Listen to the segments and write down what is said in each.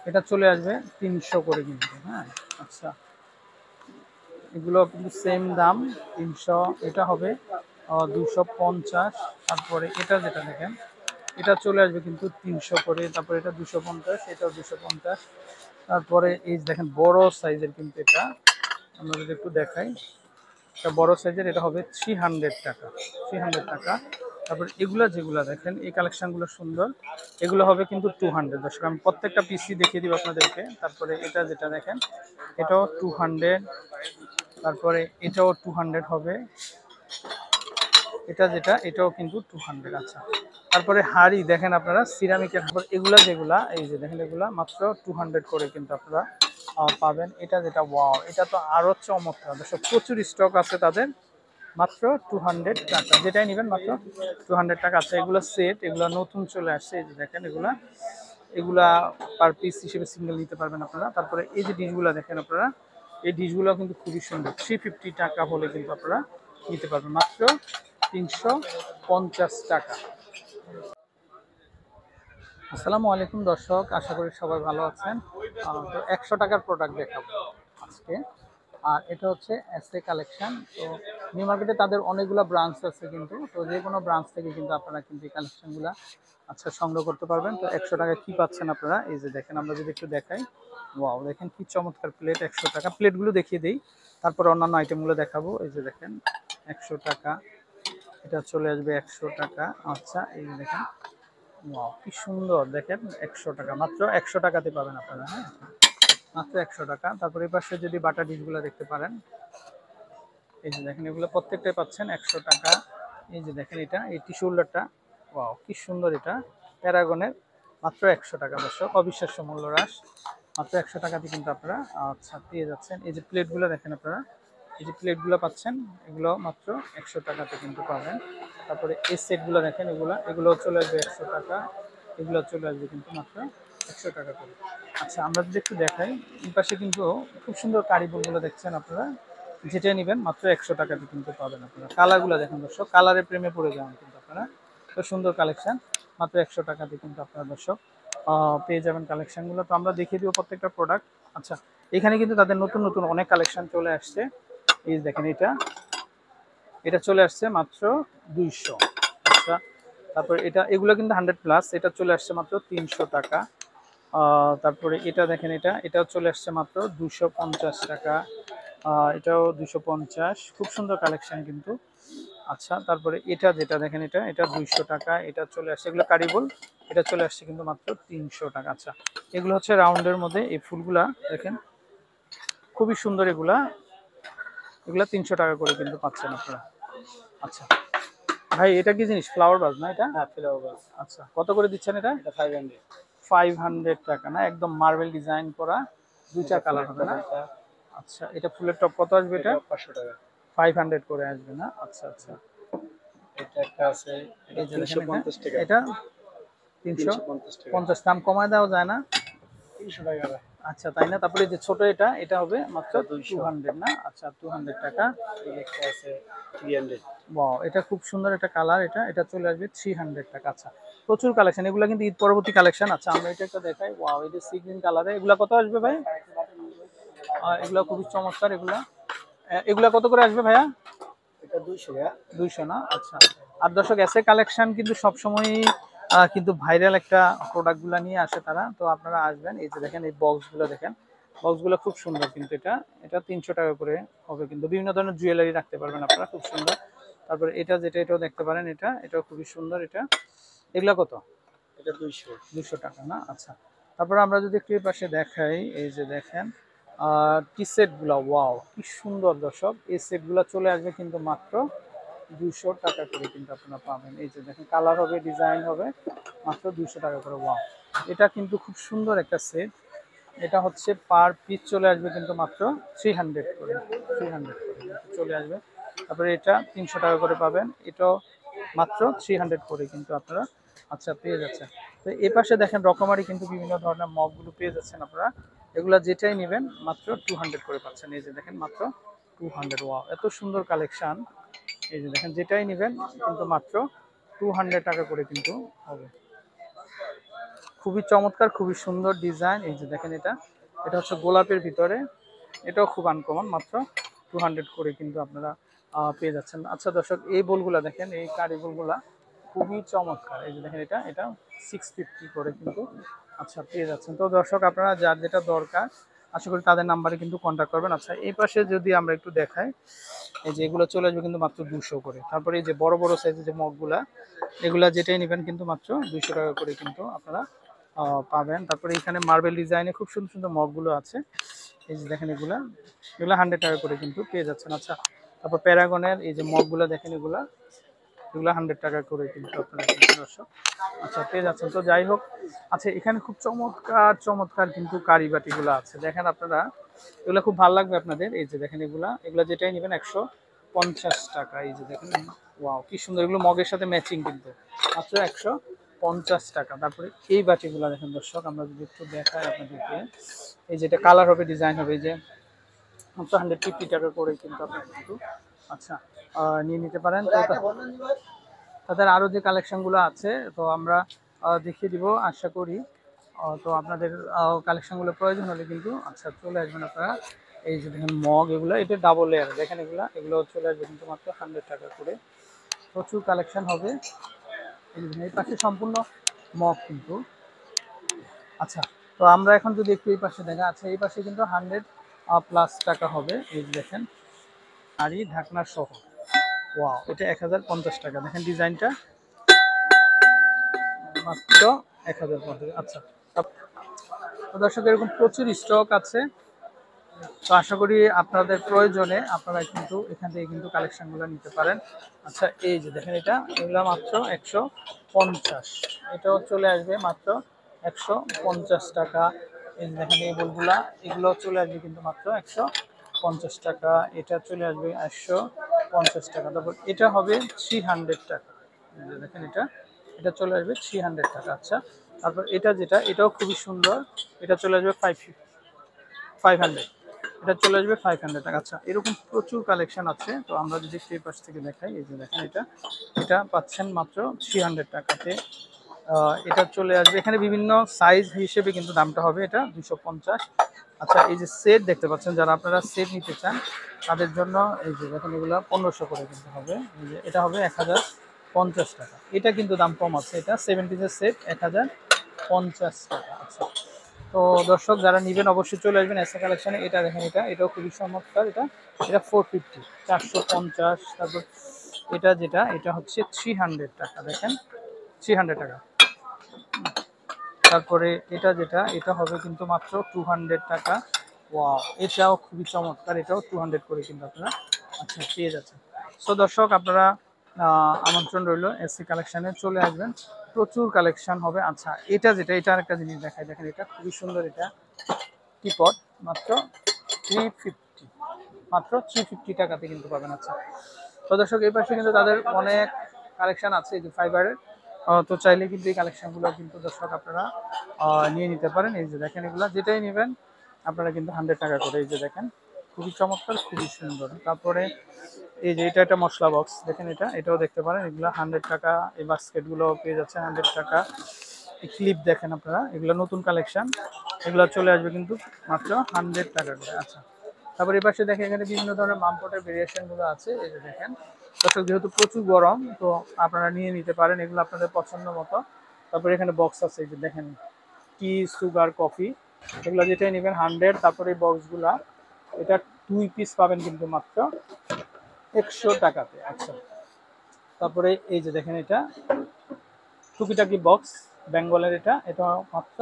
এটা চলে আসবে 300 করে কিন্তু। হ্যাঁ, আচ্ছা, এগুলো কিন্তু সেম দাম 300। এটা হবে 250। তারপরে এটা যেটা দেখেন এটা চলে আসবে কিন্তু 300 করে। তারপরে এটা 250, এটাও 250। তারপরে এই যে দেখেন বড় সাইজের কিন্তু এটা, আমরা যদি একটু দেখাই, এটা বড় সাইজের, এটা হবে 300 টাকা, 300 টাকা। তারপর এগুলা যেগুলা দেখেন এই কালেকশনগুলো সুন্দর, এগুলো হবে কিন্তু 200। দর্শক আমি প্রত্যেকটা পিসি দেখিয়ে দিব আপনাদেরকে। তারপরে এটা যেটা দেখেন এটাও 200। তারপরে এটাও 200 হবে, এটা যেটা এটাও কিন্তু 200। আচ্ছা, তারপরে হাড়ি দেখেন আপনারা সিরামিকের, এগুলা যেগুলা এই যে দেখেন এগুলা মাত্র 200 করে কিন্তু আপনারা পাবেন। এটা যেটা ওয়াও, এটা তো আরো চমৎকার দর্শক, প্রচুর স্টক আছে তাদের, মাত্র 200 টাকা, যেটাই নেবেন মাত্র 200 টাকা। আচ্ছা, এগুলো সেট, এগুলো নতুন চলে আসছে, এই যে দেখেন এগুলা, এগুলা পার পিস হিসেবে সিঙ্গেল নিতে পারবেন আপনারা। তারপরে এই যে ডিশগুলো দেখেন আপনারা, এই ডিশগুলো কিন্তু খুবই সুন্দর, 350 টাকা হলে কিন্তু আপনারা নিতে পারবেন মাত্র 350 টাকা। আসসালামু আলাইকুম দর্শক, আশা করি সবাই ভালো আছেন। তো 100 টাকার প্রোডাক্ট দেখাবো আজকে। আর এটা হচ্ছে এসএ কালেকশন। তো নিউ মার্কেটে তাদের অনেকগুলো ব্রাঞ্চ আছে কিন্তু, তো যে কোনো ব্রাঞ্চ থেকে কিন্তু আপনারা কিন্তু এই কালেকশনগুলো আচ্ছা সংগ্রহ করতে পারবেন। তো 100 টাকা কি পাচ্ছেন আপনারা, এই যে দেখেন, আমরা যদি একটু দেখাই, ওয়াও দেখেন কি চমৎকার প্লেট, 100 টাকা। প্লেটগুলো দেখিয়ে দিই, তারপর অন্যান্য আইটেমগুলো দেখাবো। এই যে দেখেন 100 টাকা, এটা চলে আসবে 100 টাকা। আচ্ছা, এই যে দেখেন, ওয়াও কি সুন্দর, দেখেন 100 টাকা, মাত্র 100 টাকাতে পাবেন আপনারা। হ্যাঁ, মাত্র 100 টাকা। তারপরে এই পাশে যদি বাটা ডিশগুলো দেখতে পারেন, এই যে দেখেন এগুলো প্রত্যেকটাই পাচ্ছেন 100 টাকা। এই যে দেখেন এটা, এই টিস্যু হোল্ডারটা, ওয়াও কি সুন্দর, এটা প্যারাগনের, মাত্র 100 টাকা। দর্শক অবিশ্বাস্য মূল্য হ্রাস, মাত্র 100 টাকাতে কিন্তু আপনারা আচ্ছা পেয়ে যাচ্ছেন। এই যে প্লেটগুলো দেখেন আপনারা, এই যে প্লেটগুলো পাচ্ছেন, এগুলো মাত্র 100 টাকাতে কিন্তু পাবেন। তারপরে এই সেটগুলো দেখেন, এগুলো চলে আসবে 100 টাকা, এগুলো চলে আসবে কিন্তু মাত্র 100 টাকা করে। আচ্ছা, আমরা যদি একটু দেখাই, এই পাশে কিন্তু খুব সুন্দর কারিগরগুলো দেখছেন আপনারা, যেটা নেবেন মাত্র 100 টাকাতে কিন্তু পাবেন আপনারা। কালারগুলো দেখেন দর্শক, কালারের প্রেমে পড়ে যাবেন কিন্তু আপনারা। তো সুন্দর কালেকশন, মাত্র 100 টাকাতে কিন্তু আপনারা দর্শক পেয়ে যাবেন কালেকশনগুলো। তো আমরা দেখিয়ে দিব প্রত্যেকটা প্রোডাক্ট। আচ্ছা, এখানে কিন্তু তাদের নতুন নতুন অনেক কালেকশন চলে আসছে। এই দেখেন এটা, এটা চলে আসছে মাত্র 200। আচ্ছা, তারপরে এটা, এগুলো কিন্তু 100+, এটা চলে আসছে মাত্র 300 টাকা। তারপরে এটা দেখেন, এটাও চলে আসছে মাত্র 250 টাকা। এটাও 250, খুব সুন্দর কালেকশন কিন্তু। আচ্ছা, তারপরে এটা যেটা দেখেন, এটা 200 টাকা, এটা চলে আসছে, এগুলো কারিবল, এটা চলে আসছে কিন্তু মাত্র 300 টাকা। আচ্ছা, এগুলো হচ্ছে রাউন্ডের মধ্যে, এই ফুলগুলা দেখেন খুবই সুন্দর, এগুলা এগুলা 300 টাকা করে কিন্তু পাচ্ছেন আপনারা। আচ্ছা ভাই, এটা কি জিনিস, ফ্লাওয়ার বাজ না এটা? হ্যাঁ, ফ্লাওয়ার বাস। আচ্ছা, কত করে দিচ্ছেন এটা? এটা 500। 500 টাকা না, একদম মার্বেল ডিজাইন করা, দুইটা কালার হবে না? আচ্ছা, এটা ফুলের টপ কত আসবে এটা? 500 টাকা। 500 করে আসবে না? আচ্ছা আচ্ছা। এটা একটা আছে, এটা এই যে দেখেন, 350 টাকা। এটা 350 টাকা। 350, দাম কমায় দেওয়া যায় না? 300 টাকা। আচ্ছা, তাই না? তারপরে যে ছোট এটা হবে মাত্র এটা 200। 200 না? আচ্ছা, 200 টাকা। এই একটা আছে 300। ওয়াও, এটা খুব সুন্দর একটা কালার, এটা চলে আসবে 300 টাকা। আচ্ছা, প্রচুর কালেকশন, এগুলো কিন্তু ঈদ পরবর্তী কালেকশন। আচ্ছা, আমরা এটা একটা দেখাই, ওয়াও এটা সি গ্রিন কালারে, এগুলা কত আসবে ভাই? এগুলা খুবই চমৎকার, এগুলা কত করে আসবে ভাইয়া? এটা 200 টাকা। 200 না? আচ্ছা। আর দর্শক, এসএ কালেকশন কিন্তু সবসময়ই কিন্তু ভাইরাল একটা প্রোডাক্টগুলো নিয়ে আসে তারা। তো আপনারা আসবেন, এই যে দেখেন এই বক্সগুলো দেখেন, বক্সগুলো খুব সুন্দর কিন্তু। এটা 300 টাকা করে হবে কিন্তু, বিভিন্ন ধরনের জুয়েলারি রাখতে পারবেন আপনারা, খুব সুন্দর। তারপরে এটা যেটা, এটাও দেখতে পারেন, এটাও খুবই সুন্দর। এগুলা কত? এটা 200। 200 টাকা না? আচ্ছা, তারপরে আমরা যদি একটু এই পাশে দেখাই, এই যে দেখেন টি সেটগুলো, ওয়াও কি সুন্দর দর্শক, এই সেটগুলো চলে আসবে কিন্তু মাত্র 200 টাকা করে কিন্তু আপনারা পাবেন। এই যে দেখেন, কালার হবে, ডিজাইন হবে, মাত্র 200 টাকা করে। ওয়াও, এটা কিন্তু খুব সুন্দর একটা সেট। এটা হচ্ছে পার পিস চলে আসবে কিন্তু মাত্র 300 করে, 300 করে চলে আসবে। তারপরে এটা 300 টাকা করে পাবেন, এটাও মাত্র 300 করে কিন্তু আপনারা আচ্ছা পেয়ে যাচ্ছেন। তো এই পাশে দেখেন রকমারি কিন্তু বিভিন্ন ধরনের মগগুলো পেয়ে যাচ্ছেন আপনারা, এগুলা যেটাই নেবেন মাত্র 200 করে পাচ্ছেন। এই যে দেখেন মাত্র 200। ওয়াও, এত সুন্দর কালেকশন। এই যে দেখেন, যেটাই নেবেন কিন্তু মাত্র 200 টাকা করে কিন্তু হবে। খুবই চমৎকার, খুবই সুন্দর ডিজাইন। এই যে দেখেন এটা এটা হচ্ছে গোলাপের ভিতরে, এটাও খুব আনকমন, মাত্র 200 করে কিন্তু আপনারা পেয়ে যাচ্ছেন। আচ্ছা দর্শক, এই বোলগুলা দেখেন, এই কারি বোলগুলা খুবই চমৎকার। এই যে দেখেন এটা এটা 650 করে কিন্তু আচ্ছা পেয়ে যাচ্ছেন। তো দর্শক, আপনারা যার যেটা দরকার আশা করি তাদের নাম্বারে কিন্তু কন্ট্যাক্ট করবেন। আচ্ছা, এই পাশে যদি আমরা একটু দেখাই, এই যে এগুলো চলে আসবে কিন্তু মাত্র 200 করে। তারপরে এই যে বড় বড় সাইজের যে মগগুলা, এগুলা যেটাই নেবেন কিন্তু মাত্র 200 টাকা করে কিন্তু আপনারা পাবেন। তারপরে এখানে মার্বেল ডিজাইনে খুব সুন্দর সুন্দর মগগুলো আছে। এই যে দেখেন এগুলা এগুলা 100 টাকা করে কিন্তু পেয়ে যাচ্ছেন। আচ্ছা, তারপর প্যারাগনের এই যে মগগুলো দেখেন, এগুলা 100 টাকা করে কিন্তু আপনারা কিন্তু দর্শক আচ্ছা পেয়ে যাচ্ছেন। তো যাই হোক, আচ্ছা এখানে খুব চমৎকার চমৎকার কিন্তু কারি বাটিগুলো আছে, দেখেন আপনারা, এগুলো খুব ভালো লাগবে আপনাদের। এই যে দেখেন এগুলা এগুলা যেটাই নেবেন 150 টাকা। এই যে দেখেন, ওয়াও কি সুন্দর, এগুলো মগের সাথে ম্যাচিং কিন্তু মাত্র 150 টাকা। তারপরে এই বাটিগুলো দেখেন দর্শক, আমরা যদি একটু দেখাই আপনাদেরকে, এই যেটা কালার হবে, ডিজাইন হবে, এই যে মাত্র 150 টাকা করে কিন্তু আপনারা কিন্তু আচ্ছা নিয়ে নিতে পারেন। তো তাদের আরো যে কালেকশনগুলো আছে তো আমরা দেখিয়ে দিব আশা করি। তো আপনাদের কালেকশনগুলো প্রয়োজন হলে কিন্তু আচ্ছা চলে আসবেন আপনারা। এই যে দেখেন মগ, এগুলো এটা ডাবল লেয়ার, দেখেন এগুলো চলে আসবে কিন্তু মাত্র 100 টাকা করে। প্রচুর কালেকশন হবে। এই যে দেখেন, এই পাশে সম্পূর্ণ মগ কিন্তু আচ্ছা। তো আমরা এখন যদি একটু এই পাশে দেখা, আচ্ছা এই পাশে কিন্তু 100+ টাকা হবে। এই যে দেখেন, আরই ঢাকনা সহ, ওয়াও, এটা 1050 টাকা। দেখেন ডিজাইনটা মাত্র 1050। আচ্ছা, তো দর্শক এরকম প্রচুর স্টক আছে। তো আশা করি আপনাদের প্রয়োজনে আপনারা কিন্তু এখান থেকে কিন্তু কালেকশনগুলো নিতে পারেন। আচ্ছা, এই যে দেখেন এগুলো মাত্র 150, এটাও চলে আসবে মাত্র 150 টাকা। এই যে দেখেন এই বলগুলা, এগুলো চলে আসবে কিন্তু মাত্র 150 টাকা। এটা চলে আসবে 150 টাকা। তারপর এটা হবে 300 টাকা। এই যে দেখেন এটা এটা চলে আসবে 300 টাকা। আচ্ছা, তারপর এটা যেটা, এটাও খুবই সুন্দর, এটা চলে আসবে 500, এটা চলে আসবে 500 টাকা। আচ্ছা, এরকম প্রচুর কালেকশন আছে। তো আমরা যদি সেই পাশ থেকে দেখাই, এই যে দেখেন এটা এটা পাচ্ছেন মাত্র 300 টাকাতে। এটা চলে আসবে, এখানে বিভিন্ন সাইজ হিসেবে কিন্তু দামটা হবে, এটা 250। আচ্ছা, এই যে সেট দেখতে পাচ্ছেন, যারা আপনারা সেট নিতে চান তাদের জন্য এই যে দেখেন এগুলো 1500 করে কিন্তু হবে। এই যে এটা হবে 1050 টাকা। এটা কিন্তু দাম কম আছে, এটা 70 সেট 1050 টাকা। আচ্ছা, তো দর্শক যারা নেবেন অবশ্যই চলে আসবেন এসএ কালেকশনে। এটা দেখেন এটাও খুবই চমৎকার, এটা এটা 450, 450। তারপর এটা যেটা, এটা হচ্ছে 300 টাকা, দেখেন 300 টাকা। তারপরে এটা যেটা, এটা হবে কিন্তু মাত্র 200 টাকা। ওয়াও, এটাও খুবই চমৎকার, এটাও 200 করে কিন্তু আপনারা আচ্ছা পেয়ে যাচ্ছেন। সো দর্শক, আপনারা আমন্ত্রণ রইল এসসি কালেকশনে চলে আসবেন, প্রচুর কালেকশন হবে। আচ্ছা, এটা যেটা, এটা আরেকটা জিনিস দেখাই, দেখেন এটা খুবই সুন্দর, এটা টিপট মাত্র 350, মাত্র 350 টাকাতে কিন্তু পাবেন। আচ্ছা, তো দর্শক এই পাশে কিন্তু তাদের অনেক কালেকশন আছে এই যে ফাইবারের। তো চাইলে কিন্তু এই কালেকশনগুলো কিন্তু দর্শক আপনারা নিয়ে নিতে পারেন। এই যে দেখেন এগুলা যেটাই নেবেন আপনারা কিন্তু 100 টাকা করে। এই যে দেখেন খুবই চমৎকার, খুবই সুন্দর। তারপরে এই যে এটা একটা মশলা বক্স, দেখেন এটাও দেখতে পারেন, এগুলো 100 টাকা। এই বাস্কেটগুলো পেয়ে যাচ্ছে 100 টাকা। এই ক্লিপ দেখেন আপনারা, এগুলো নতুন কালেকশন, এগুলো চলে আসবে কিন্তু মাত্র 100 টাকা করে। আচ্ছা, তারপর এই পাশে দেখেন এখানে বিভিন্ন ধরনের মামপটের ভেরিয়েশনগুলো আছে। এই যে দেখেন দর্শক, যেহেতু প্রচুর গরম তো আপনারা নিয়ে নিতে পারেন এগুলো আপনাদের পছন্দ মতো। তারপরে এখানে বক্স আছে, এই যে দেখেন টি, সুগার, কফি, এগুলো যেটাই নেবেন 100। তারপরে এই বক্সগুলা, এটা 2 পিস পাবেন কিন্তু মাত্র 100 টাকাতে। আচ্ছা, তারপরে এই যে দেখেন এটা টুকিটাকি বক্স বেঙ্গলের, এটা মাত্র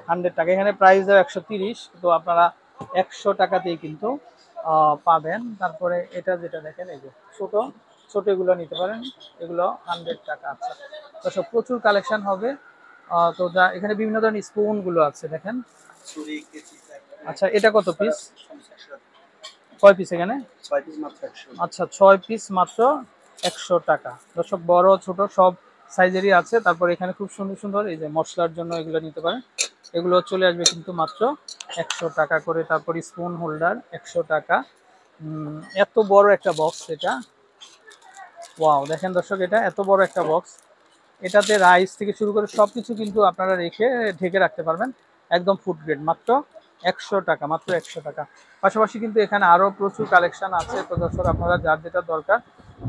100 টাকা। এখানে প্রাইস দেয় 130, তো আপনারা 100 টাকাতেই কিন্তু পাবেন। তারপরে এটা যেটা দেখেন, এই যে ছোট ছোট এগুলো নিতে পারেন, এগুলো 100 টাকা। আচ্ছা, তো সব প্রচুর কালেকশন হবে। তো যা এখানে বিভিন্ন ধরনের স্পুন গুলো আছে দেখেন। আচ্ছা, এটা কত পিস, কয় পিস এখানে? 6 পিস মাত্র 100। আচ্ছা, 6 পিস মাত্র 100 টাকা। দর্শক বড় ছোট সব সাইজেরই আছে। তারপর এখানে খুব সুন্দর সুন্দর এই যে মশলার জন্য এগুলো নিতে পারেন, এগুলো চলে আসবে কিন্তু মাত্র 100 টাকা করে। তারপর স্পুন হোল্ডার 100 টাকা। এত বড় একটা বক্স এটা, ওয়াও, দেখেন দর্শক এটা এত বড় একটা বক্স, এটাতে রাইস থেকে শুরু করে সবকিছু কিন্তু আপনারা রেখে ঢেকে রাখতে পারবেন, একদম ফুড গ্রেড, মাত্র 100 টাকা, মাত্র 100 টাকা। পাশাপাশি কিন্তু এখানে আরো প্রচুর কালেকশন আছে। তো দর্শক আপনারা যার যেটা দরকার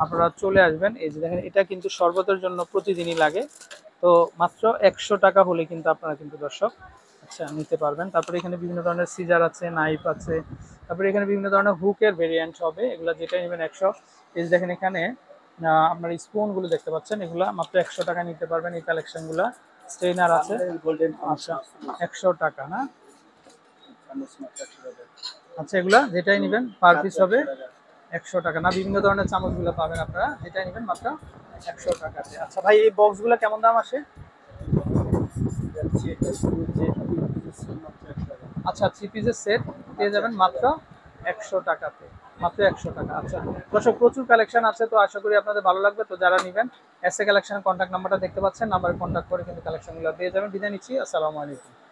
আপনারা চলে আসবেন। এই যে দেখেন, এটা কিন্তু শরবতের জন্য প্রতিদিনই লাগে। তো মাত্র 100 টাকা হলে কিন্তু আপনারা কিন্তু দর্শক আচ্ছা নিতে পারবেন। তারপরে এখানে বিভিন্ন ধরনের সিজার আছে, নাইফ আছে, তারপরে এখানে বিভিন্ন ধরনের হুকের ভেরিয়েন্ট হবে, এগুলা যেটা নেবেন 100। এই যে দেখেন এখানে আপনার স্পুন গুলো দেখতে পাচ্ছেন, এগুলা মাত্র 100 টাকা নিতে পারবেন। এই কালেকশন গুলা স্ট্রেনার আছে, গোল্ডেন আচ্ছা 100 টাকা না? আচ্ছা এগুলা যেটাই নেবেন পার পিস হবে 100 টাকা না? বিভিন্ন ধরনের চামচগুলো পাবেন আপনারা, যেটাই নেবেন মাত্র 100 টাকাতে। আচ্ছা ভাই, এই বক্সগুলো কেমন দাম আসে? আচ্ছা, 3 পিসের সেট পেয়ে যাবেন মাত্র 100 টাকাতে, মাত্র 100 টাকা। আচ্ছা দর্শক, প্রচুর কালেকশন আছে, তো আশা করি আপনাদের ভালো লাগবে। তো যারা নেবেন এস এ কালেকশন কন্ট্যাক্ট নাম্বারটা দেখতে পাচ্ছেন, নাম্বারে কন্ট্যাক্ট করে কিন্তু কালেকশনগুলো পেয়ে যাবেন। বিদায় নিচ্ছি, আসসালামু আলাইকুম।